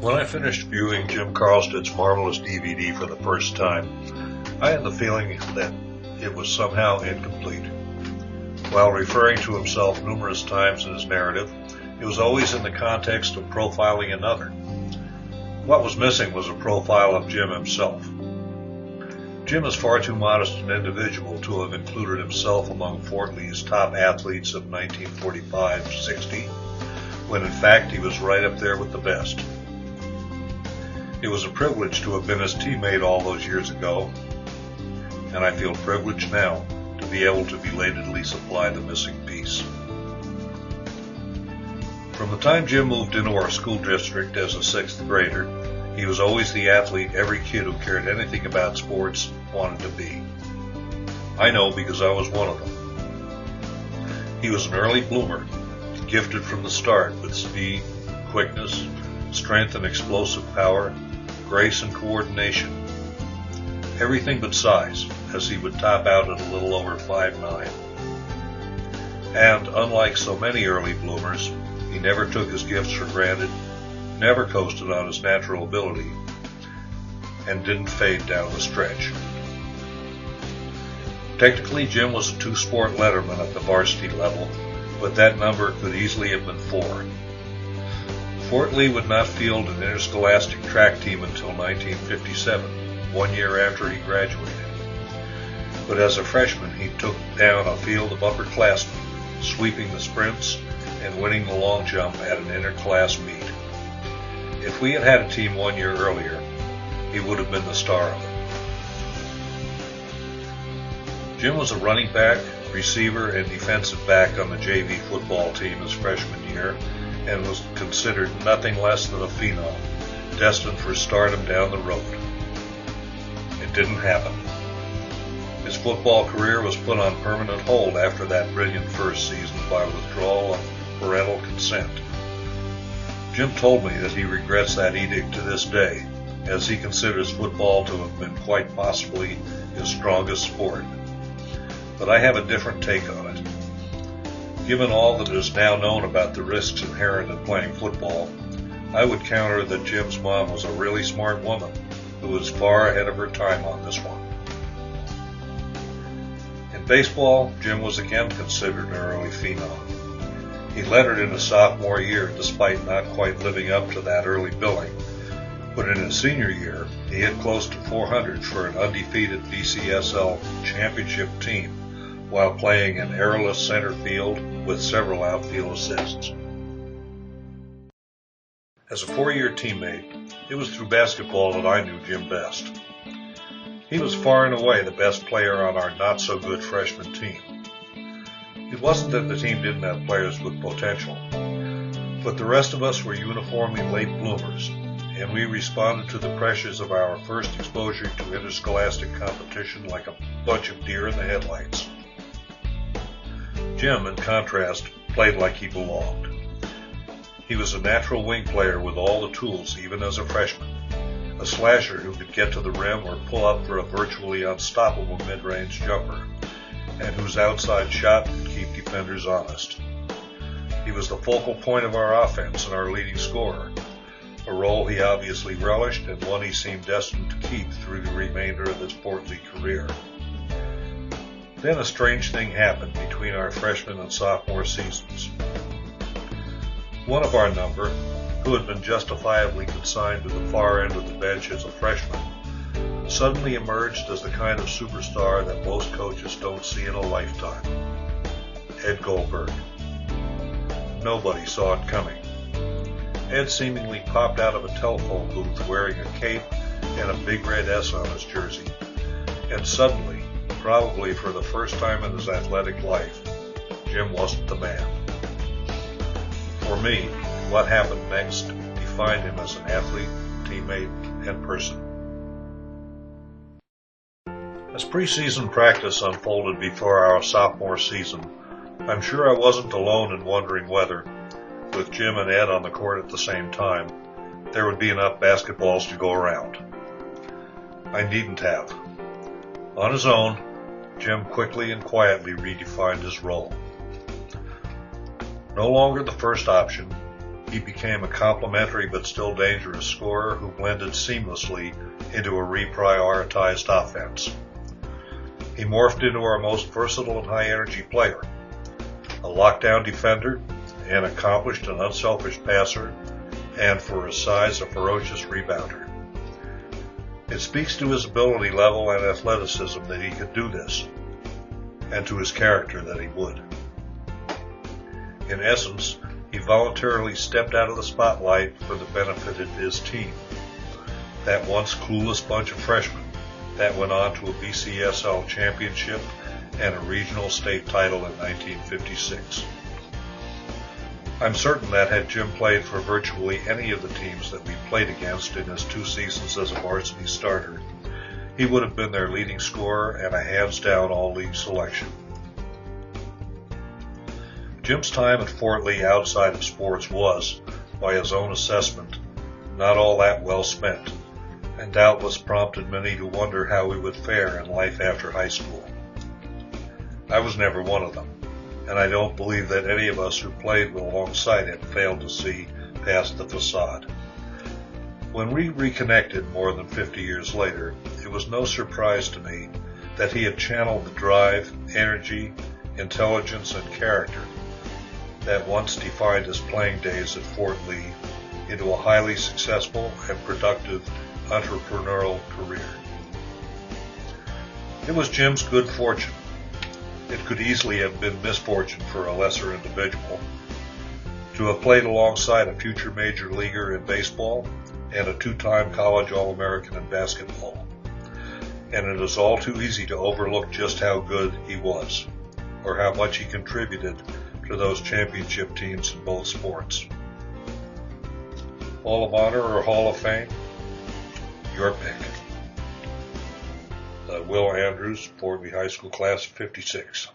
When I finished viewing Jim Carlstedt's marvelous DVD for the first time, I had the feeling that it was somehow incomplete. While referring to himself numerous times in his narrative, it was always in the context of profiling another. What was missing was a profile of Jim himself. Jim is far too modest an individual to have included himself among Fort Lee's top athletes of 1945-60, when in fact he was right up there with the best. It was a privilege to have been his teammate all those years ago, and I feel privileged now to be able to belatedly supply the missing piece. From the time Jim moved into our school district as a 6th grader, he was always the athlete every kid who cared anything about sports wanted to be. I know because I was one of them. He was an early bloomer, gifted from the start with speed, quickness, strength and explosive power, grace and coordination. Everything but size, as he would top out at a little over 5'9". And unlike so many early bloomers, he never took his gifts for granted, never coasted on his natural ability, and didn't fade down the stretch. Technically, Jim was a 2-sport letterman at the varsity level, but that number could easily have been 4. Fort Lee would not field an interscholastic track team until 1957, 1 year after he graduated. But as a freshman, he took down a field of upperclassmen, sweeping the sprints and winning the long jump at an interclass meet. If we had had a team 1 year earlier, he would have been the star of it. Jim was a running back, receiver, and defensive back on the JV football team his freshman year, and was considered nothing less than a phenom, destined for stardom down the road. It didn't happen. His football career was put on permanent hold after that brilliant first season by withdrawal of parental consent. Jim told me that he regrets that edict to this day, as he considers football to have been quite possibly his strongest sport. But I have a different take on it. Given all that is now known about the risks inherent in playing football, I would counter that Jim's mom was a really smart woman who was far ahead of her time on this one. In baseball, Jim was again considered an early phenom. He lettered in his sophomore year despite not quite living up to that early billing, but in his senior year, he hit close to 400 for an undefeated BCSL championship team while playing an airless center field with several outfield assists. As a 4-year teammate, it was through basketball that I knew Jim best. He was far and away the best player on our not-so-good freshman team. It wasn't that the team didn't have players with potential, but the rest of us were uniformly late bloomers, and we responded to the pressures of our first exposure to interscholastic competition like a bunch of deer in the headlights. Jim, in contrast, played like he belonged. He was a natural wing player with all the tools, even as a freshman, a slasher who could get to the rim or pull up for a virtually unstoppable mid-range jumper, and whose outside shot could keep defenders honest. He was the focal point of our offense and our leading scorer, a role he obviously relished and one he seemed destined to keep through the remainder of his Fort Lee career. Then a strange thing happened between our freshman and sophomore seasons. One of our number, who had been justifiably consigned to the far end of the bench as a freshman, suddenly emerged as the kind of superstar that most coaches don't see in a lifetime. Ed Goldberg. Nobody saw it coming. Ed seemingly popped out of a telephone booth wearing a cape and a big red S on his jersey, and suddenly, probably for the first time in his athletic life, Jim wasn't the man. For me, what happened next defined him as an athlete, teammate, and person. As preseason practice unfolded before our sophomore season, I'm sure I wasn't alone in wondering whether, with Jim and Ed on the court at the same time, there would be enough basketballs to go around. I needn't have. On his own, Jim quickly and quietly redefined his role. No longer the first option, he became a complementary but still dangerous scorer who blended seamlessly into a reprioritized offense. He morphed into our most versatile and high-energy player, a lockdown defender, an accomplished and unselfish passer, and for his size, a ferocious rebounder. It speaks to his ability level and athleticism that he could do this, and to his character that he would. In essence, he voluntarily stepped out of the spotlight for the benefit of his team, that once clueless bunch of freshmen that went on to a BCSL championship and a regional state title in 1956. I'm certain that had Jim played for virtually any of the teams that we played against in his 2 seasons as a varsity starter, he would have been their leading scorer and a hands-down all-league selection. Jim's time at Fort Lee outside of sports was, by his own assessment, not all that well spent, and doubtless prompted many to wonder how he would fare in life after high school. I was never one of them, and I don't believe that any of us who played alongside him failed to see past the facade. When we reconnected more than 50 years later, it was no surprise to me that he had channeled the drive, energy, intelligence, and character that once defined his playing days at Fort Lee into a highly successful and productive entrepreneurial career. It was Jim's good fortune. It could easily have been misfortune for a lesser individual to have played alongside a future major leaguer in baseball and a 2-time college All-American in basketball. And it is all too easy to overlook just how good he was, or how much he contributed to those championship teams in both sports. Hall of Honor or Hall of Fame? Your pick. Will Andrews, Fort Lee High School class of '56.